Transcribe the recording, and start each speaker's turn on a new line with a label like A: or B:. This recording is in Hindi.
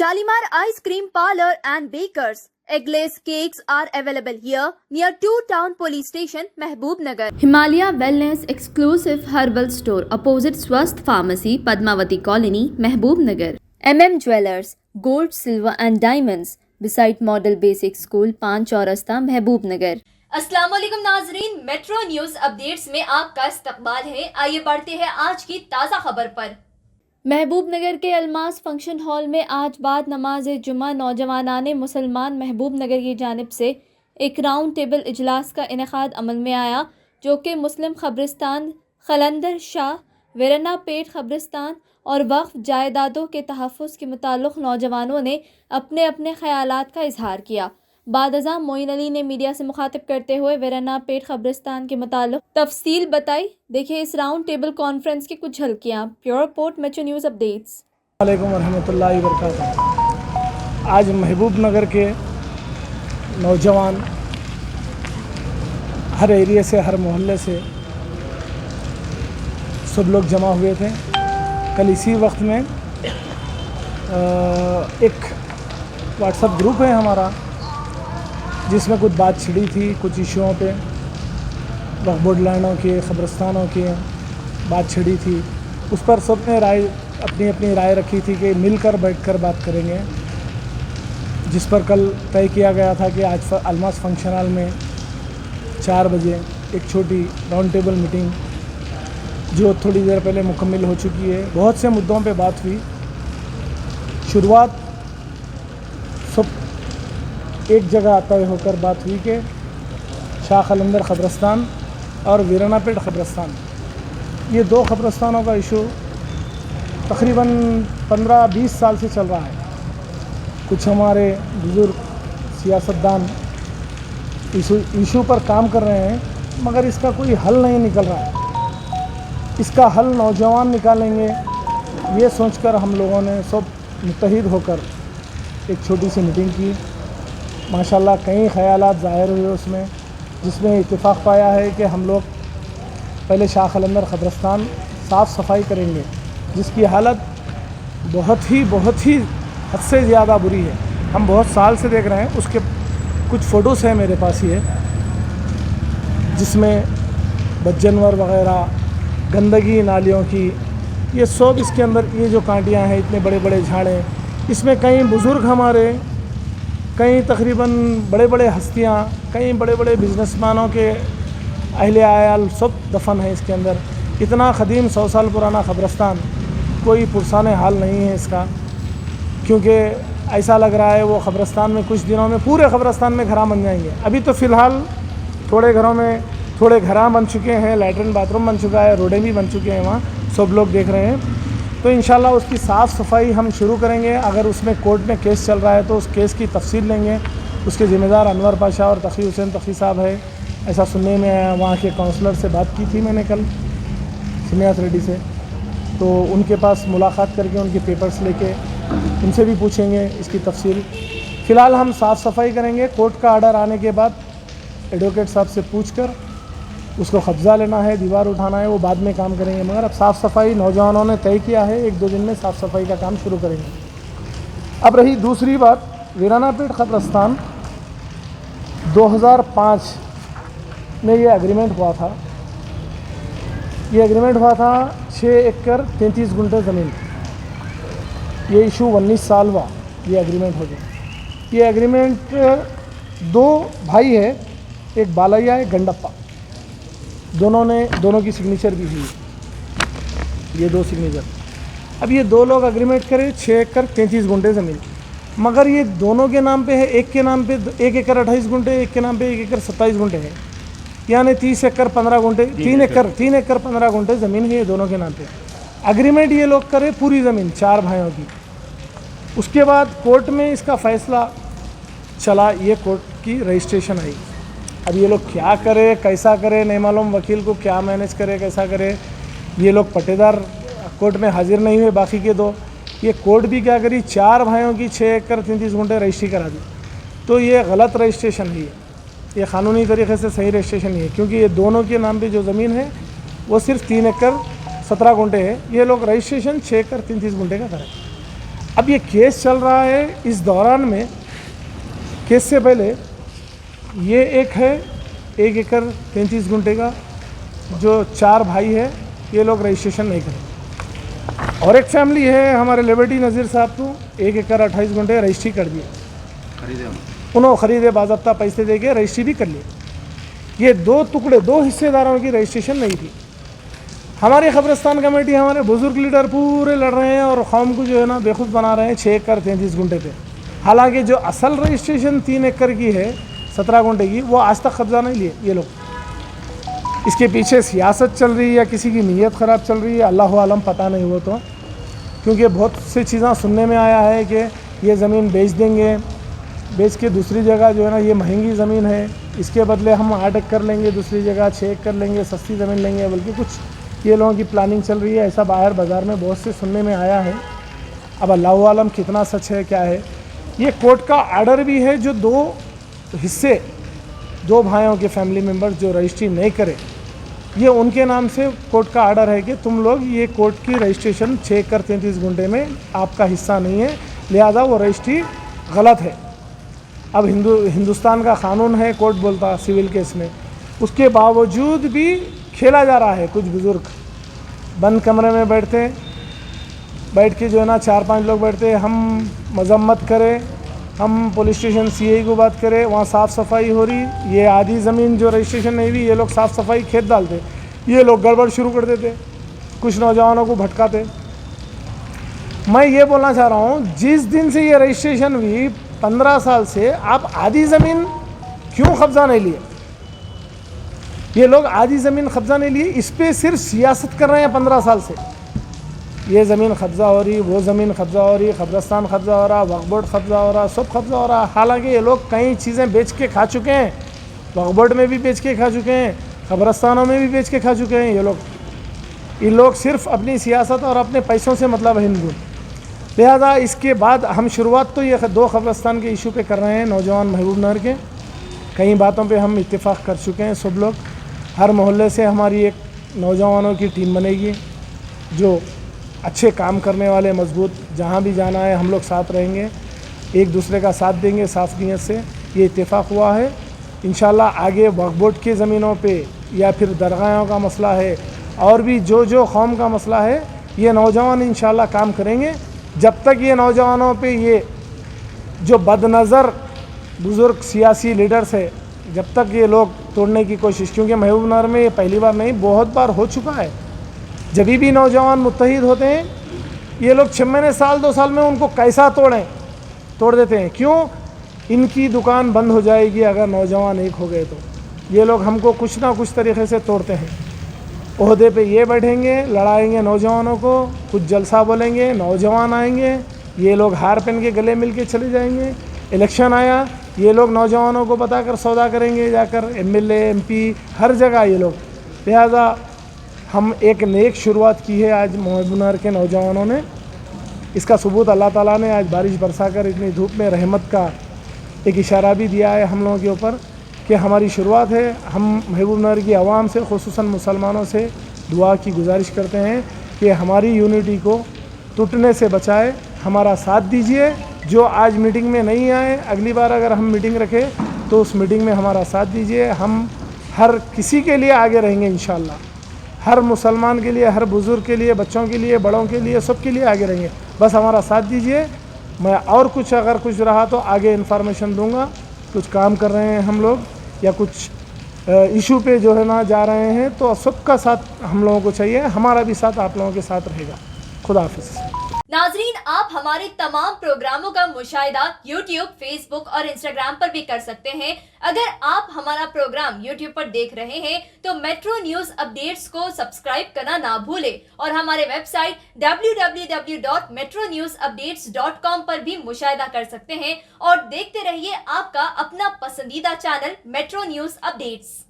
A: Shalimar Ice Cream Parlor and Bakers. Eggless cakes are available here near 2 Town Police Station, Mehboob-Nagar. Himalaya Wellness Exclusive Herbal Store opposite Swasth Pharmacy, Padmavati Colony, Mehboob-Nagar. MM Jewelers, Gold, Silver and Diamonds beside Model Basic School, पान चौरस्ता, महबूब-नगर। अस्सलाम वालेकुम नाजरीन, मेट्रो न्यूज अपडेट्स में आपका इस्तकबाल है। आइए बढ़ते हैं आज की ताज़ा खबर पर। महबूब नगर के अलमास फंक्शन हॉल में आज बाद नमाज जुमा नौजवानाने मुसलमान महबूब नगर की जानिब से एक राउंड टेबल इजलास का इनेकाद अमल में आया, जो कि मुस्लिम ख़ब्रिस्तान, खलंदर शाह, वेरना पेट ख़ब्रिस्तान और वक्फ जायदादों के तहफ़्फ़ुज़ के मुताल्लिक़ नौजवानों ने अपने अपने ख़यालात का इजहार किया। बादअज़ां मोइन अली ने मीडिया से मुखातिब करते हुए वेरना पेट ख़ब्रिस्तान के मुताल्लिक़ तफसील बताई। देखिए इस राउंड टेबल कॉन्फ्रेंस की कुछ झलकियाँ। Pure report, metro news updates.
B: वालेकुम रहमतुल्लाहि व बरकातहू। आज महबूब नगर के नौजवान हर एरिया से, हर मोहल्ले से सब लोग जमा हुए थे। कल इसी वक्त में एक व्हाट्सएप ग्रुप है हमारा, जिसमें कुछ बात छिड़ी थी, कुछ इशुओं पे, वक्फ बोर्ड लैंडों के, क़ब्रिस्तानों की बात छिड़ी थी। उस पर सब ने अपनी अपनी राय रखी थी कि मिलकर बैठकर बात करेंगे, जिस पर कल तय किया गया था कि आज अलमास फंक्शन हॉल में 4 बजे एक छोटी राउंड टेबल मीटिंग, जो थोड़ी देर पहले मुकम्मल हो चुकी है। बहुत से मुद्दों पे बात हुई। शुरुआत सब एक जगह तय होकर बात हुई कि शाह खलंदर ख़ब्रिस्तान और वीराना पेट ख़ब्रिस्तान, ये 2 ख़ब्रिस्तानों का इशू तकरीबन 15-20 साल से चल रहा है। कुछ हमारे बुज़ुर्ग सियासतदान इशू पर काम कर रहे हैं, मगर इसका कोई हल नहीं निकल रहा है। इसका हल नौजवान निकालेंगे, ये सोचकर हम लोगों ने सब मुत्तहिद होकर एक छोटी सी मीटिंग की। माशाल्लाह कई ख़यालात ज़ाहिर हुए उसमें, जिसमें इत्तेफाक पाया है कि हम लोग पहले शाह खलंदर क़ब्रिस्तान साफ़ सफाई करेंगे, जिसकी हालत बहुत ही हद से ज़्यादा बुरी है। हम बहुत साल से देख रहे हैं। उसके कुछ फ़ोटोज़ हैं मेरे पास ही है, जिसमें बदजनवर वग़ैरह, गंदगी नालियों की, ये सब इसके अंदर, ये जो कांटियाँ हैं, इतने बड़े बड़े झाड़ें, इसमें कई बुज़ुर्ग हमारे, कई तकरीबन बड़े बड़े हस्तियाँ, कई बड़े बड़े बिज़नेसमैनों के अहले आयाल सब दफन है इसके अंदर। इतना क़दीम 100 साल पुराना क़ब्रिस्तान, कोई पुरसाने हाल नहीं है इसका, क्योंकि ऐसा लग रहा है वो क़ब्रिस्तान में कुछ दिनों में पूरे क़ब्रिस्तान में घरा बन जाएंगे। अभी तो फ़िलहाल थोड़े घरों में थोड़े घरा बन चुके हैं, लैट्रिन बाथरूम बन चुका है, रोडें भी बन चुके हैं, वहाँ सब लोग देख रहे हैं। तो इंशाल्लाह उसकी साफ़ सफाई हम शुरू करेंगे। अगर उसमें कोर्ट में केस चल रहा है तो उस केस की तफसील लेंगे। उसके ज़िम्मेदार अनवर पाशा और तक़ी हुसैन तक़ी साहब है, ऐसा सुनने में आया। वहाँ के काउंसलर से बात की थी मैंने कल, सिनियास रेड्डी से, तो उनके पास मुलाकात करके उनके पेपर्स लेके उनसे भी पूछेंगे इसकी तफसील। फ़िलहाल हम साफ़ सफाई करेंगे। कोर्ट का आर्डर आने के बाद एडवोकेट साहब से पूछकर उसको कब्ज़ा लेना है, दीवार उठाना है, वो बाद में काम करेंगे। मगर अब साफ़ सफाई नौजवानों ने तय किया है, 1-2 दिन में साफ़ सफाई का काम शुरू करेंगे। अब रही दूसरी बात, वीराना पेट क़ब्रिस्तान 2005 में ये एग्रीमेंट हुआ था। ये एग्रीमेंट हुआ था 6 एकड़ 33 गुंठे ज़मीन। ये इशू 19 साल हुआ, ये एग्रीमेंट हो गया। ये एग्रीमेंट 2 भाई है, एक बालैया, एक गंडप्पा, दोनों की सिग्नेचर भी हुई, ये 2 सिग्नेचर। अब ये 2 लोग एग्रीमेंट करें 6 एकड़ 33 गुंठे ज़मीन, मगर ये दोनों के नाम पे है। एक के नाम पे 1 एकड़ 28 गुंठे, एक के नाम पे 1 एकड़ 27 गुंठे है, यानी 30 एकड़ 15 गुंठे, 3 एकड़ 15 गुंठे ज़मीन है ये दोनों के नाम पे। एग्रीमेंट ये लोग करें पूरी ज़मीन 4 भाइयों की। उसके बाद कोर्ट में इसका फ़ैसला चला, ये कोर्ट की रजिस्ट्रेशन आई। अब ये लोग क्या करे, कैसा करे, नहीं मालूम। वकील को क्या मैनेज करे, कैसा करे। ये लोग पट्टेदार कोर्ट में हाजिर नहीं हुए, बाकी के 2। ये कोर्ट भी क्या करी, 4 भाइयों की 6 एकड़ 33 गुंठे रजिस्ट्री करा दी। तो ये गलत रजिस्ट्रेशन है, ये क़ानूनी तरीके से सही रजिस्ट्रेशन नहीं है, क्योंकि ये दोनों के नाम पे जो ज़मीन है वो सिर्फ 3 एकड़ 17 गुंठे है। ये लोग रजिस्ट्रेशन 6 एकड़ 33 गुंठे का करें। अब ये केस चल रहा है, इस दौरान में केस से पहले ये एक है 1 एकड़ 33 गुंठे का, जो 4 भाई है, ये लोग रजिस्ट्रेशन नहीं करें। और एक फैमिली है हमारे लिबर्टी नज़ीर साहब को 1 एकड़ 28 गुंठे रजिस्ट्री कर दिए, उन्होंने ख़रीदे, बाज़ाब्ता पैसे दे के रजिस्ट्री भी कर लिए। ये 2 टुकड़े 2 हिस्सेदारों की रजिस्ट्रेशन नहीं थी। हमारी कब्रिस्तान कमेटी, हमारे बुजुर्ग लीडर पूरे लड़ रहे हैं और कौम को जो है ना बेखुद बना रहे हैं 6 एकड़ 33 गुंठे पे। हालांकि जो असल रजिस्ट्रेशन 3 एकड़ की है 17 गुंठे की, वो आज तक कब्जा नहीं लिए ये लोग। इसके पीछे सियासत चल रही है या किसी की नीयत ख़राब चल रही है, अल्लाह आलम, पता नहीं वो तो। क्योंकि बहुत सी चीज़ें सुनने में आया है कि ये ज़मीन बेच देंगे, बेच के दूसरी जगह जो है ना, ये महंगी ज़मीन है, इसके बदले हम 8 एकड़ लेंगे, दूसरी जगह 6 एकड़ लेंगे, सस्ती ज़मीन लेंगे, बल्कि कुछ ये लोगों की प्लानिंग चल रही है। ऐसा बाहर बाज़ार में बहुत से सुनने में आया है। अब अल्लाह आलम कितना सच है क्या है। ये कोर्ट का आर्डर भी है, जो 2 हिस्से 2 भाइयों के फैमिली मेम्बर जो रजिस्ट्री नहीं करे, ये उनके नाम से कोर्ट का आर्डर है कि तुम लोग ये कोर्ट की रजिस्ट्रेशन 6 एकड़ 33 गुंठे में आपका हिस्सा नहीं है, लिहाजा वो रजिस्ट्री गलत है। अब हिंदुस्तान का कानून है, कोर्ट बोलता सिविल केस में, उसके बावजूद भी खेला जा रहा है। कुछ बुज़ुर्ग बंद कमरे में बैठ के जो है ना 4-5 लोग बैठते हैं, हम मजम्मत करें, हम पुलिस स्टेशन सीआई को बात करें, वहाँ साफ़ सफाई हो रही, ये आधी ज़मीन जो रजिस्ट्रेशन नहीं हुई, ये लोग साफ़ सफाई खेत डालते, ये लोग गड़बड़ शुरू कर देते, कुछ नौजवानों को भटकाते। मैं ये बोलना चाह रहा हूँ, जिस दिन से ये रजिस्ट्रेशन हुई 15 साल से आप आधी ज़मीन क्यों कब्ज़ा नहीं लिए? ये लोग आधी ज़मीन कब्ज़ा नहीं लिए, इस पर सिर्फ सियासत कर रहे हैं 15 साल से। ये ज़मीन कब्ज़ा हो रही, वो ज़मीन कब्ज़ा हो रही, कब्रिस्तान कब्ज़ा हो रहा, वक्फ बोर्ड कब्ज़ा हो रहा, सब कब्ज़ा हो रहा। हालांकि ये लोग कई चीज़ें बेच के खा चुके हैं, वक्फ बोर्ड में भी बेच के खा चुके हैं, कब्रिस्तानों में भी बेच के खा चुके हैं। ये लोग सिर्फ अपनी सियासत और अपने पैसों से मतलब है इनको। लिहाजा इसके बाद हम शुरुआत तो ये 2 कब्रिस्तान के इशू पे कर रहे हैं, नौजवान महबूब नगर के। कई बातों पे हम इत्तेफाक कर चुके हैं सब लोग। हर मोहल्ले से हमारी एक नौजवानों की टीम बनेगी, जो अच्छे काम करने वाले, मजबूत, जहाँ भी जाना है हम लोग साथ रहेंगे, एक दूसरे का साथ देंगे साफ़ नीयत से। ये इत्तेफाक हुआ है। इंशाल्लाह आगे वक्फ बोर्ड की ज़मीनों पे या फिर दरगाहों का मसला है और भी जो कौम का मसला है, ये नौजवान इंशाल्लाह काम करेंगे। जब तक ये नौजवानों पे ये जो बदनज़र बुज़ुर्ग सियासी लीडर्स है, जब तक ये लोग तोड़ने की कोशिश, क्योंकि महबूब नगर में ये पहली बार नहीं, बहुत बार हो चुका है। जब भी नौजवान मुत्तहिद होते हैं, ये लोग 6 महीने, साल, 2 साल में उनको कैसा तोड़ देते हैं। क्यों? इनकी दुकान बंद हो जाएगी अगर नौजवान एक हो गए तो। ये लोग हमको कुछ ना कुछ तरीक़े से तोड़ते हैं। ओहदे पे ये बैठेंगे, लड़ाएंगे नौजवानों को, कुछ जलसा बोलेंगे, नौजवान आएंगे, ये लोग हार पहन के गले मिल के चले जाएंगे। इलेक्शन आया, ये लोग नौजवानों को बताकर सौदा करेंगे, जाकर MLA MP हर जगह ये लोग। लिहाजा हम एक नेक शुरुआत की है आज महबूब नगर के नौजवानों ने। इसका सबूत अल्लाह ताला ने आज बारिश बरसाकर इतनी धूप में रहमत का एक इशारा भी दिया है हम लोगों के ऊपर कि हमारी शुरुआत है। हम महबूब नगर की आवाम से, खुसूसन मुसलमानों से दुआ की गुजारिश करते हैं कि हमारी यूनिटी को टूटने से बचाए, हमारा साथ दीजिए। जो आज मीटिंग में नहीं आए, अगली बार अगर हम मीटिंग रखें तो उस मीटिंग में हमारा साथ दीजिए। हम हर किसी के लिए आगे रहेंगे इंशाल्लाह, हर मुसलमान के लिए, हर बुज़ुर्ग के लिए, बच्चों के लिए, बड़ों के लिए, सब के लिए आगे रहेंगे। बस हमारा साथ दीजिए। मैं और कुछ अगर कुछ रहा तो आगे इन्फॉर्मेशन दूंगा। कुछ काम कर रहे हैं हम लोग या कुछ इशू पे जो है ना जा रहे हैं, तो सबका साथ हम लोगों को चाहिए। हमारा भी साथ आप लोगों के साथ रहेगा। खुदा हाफिज़।
A: नाजरीन, आप हमारे तमाम प्रोग्रामों का मुशाहिदा YouTube, Facebook और Instagram पर भी कर सकते हैं। अगर आप हमारा प्रोग्राम YouTube पर देख रहे हैं तो मेट्रो न्यूज अपडेट्स को सब्सक्राइब करना ना भूलें और हमारे वेबसाइट www.metronewsupdates.com पर भी मुशाहिदा कर सकते हैं और देखते रहिए आपका अपना पसंदीदा चैनल मेट्रो न्यूज अपडेट्स।